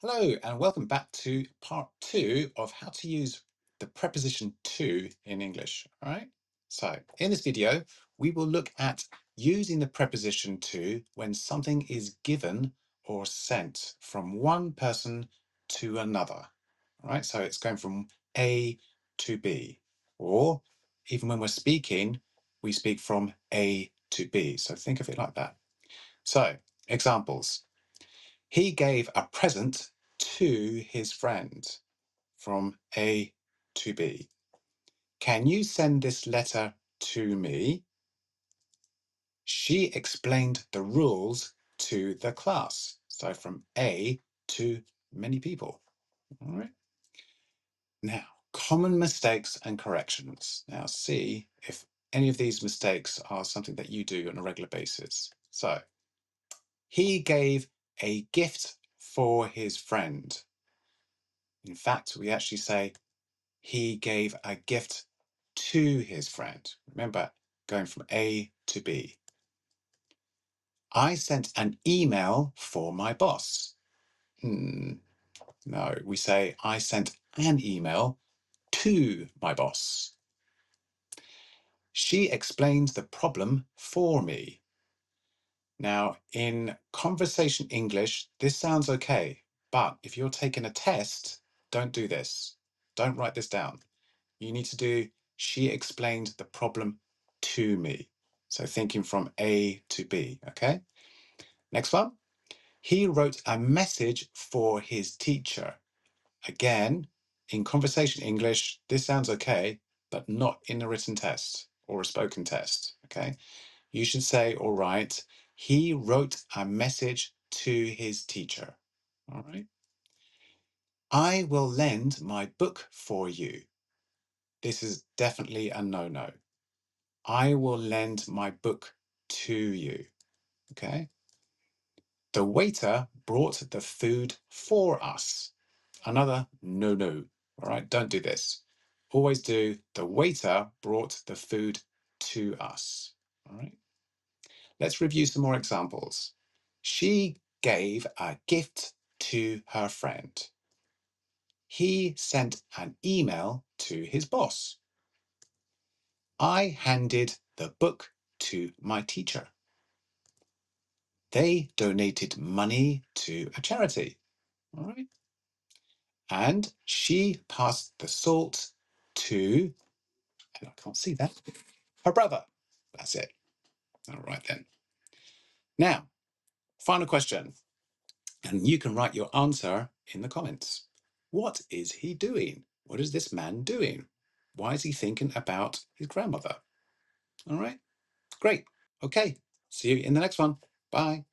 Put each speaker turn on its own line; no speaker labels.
Hello and welcome back to part 2 of how to use the preposition to in English. All right. So in this video, we will look at using the preposition to when something is given or sent from one person to another. All right. So it's going from A to B, or even when we're speaking, we speak from A to B. So think of it like that. So examples. He gave a present to his friend from A to B. Can you send this letter to me? She explained the rules to the class. So from A to many people. All right. Now, common mistakes and corrections. Now, see if any of these mistakes are something that you do on a regular basis. So, he gave a gift for his friend. In fact, we actually say he gave a gift to his friend. Remember, going from A to B. I sent an email for my boss. No, we say I sent an email to my boss. She explained the problem for me. Now, in conversation English, this sounds okay, but if you're taking a test, don't do this. Don't write this down. You need to do, she explained the problem to me. So thinking from A to B, okay? Next one. He wrote a message for his teacher. Again, in conversation English, this sounds okay, but not in a written test or a spoken test, okay? You should say, all right, he wrote a message to his teacher, all right? I will lend my book for you. This is definitely a no-no. I will lend my book to you. Okay. The waiter brought the food for us. Another no. All right. Don't do this. Always do the waiter brought the food to us. All right. Let's review some more examples. She gave a gift to her friend. He sent an email to his boss. I handed the book to my teacher. They donated money to a charity. All right. And she passed the salt to, and I can't see that, her brother. That's it. All right then. Now, final question. And you can write your answer in the comments. What is he doing? What is this man doing? Why is he thinking about his grandmother? All right. Great. Okay. See you in the next one. Bye.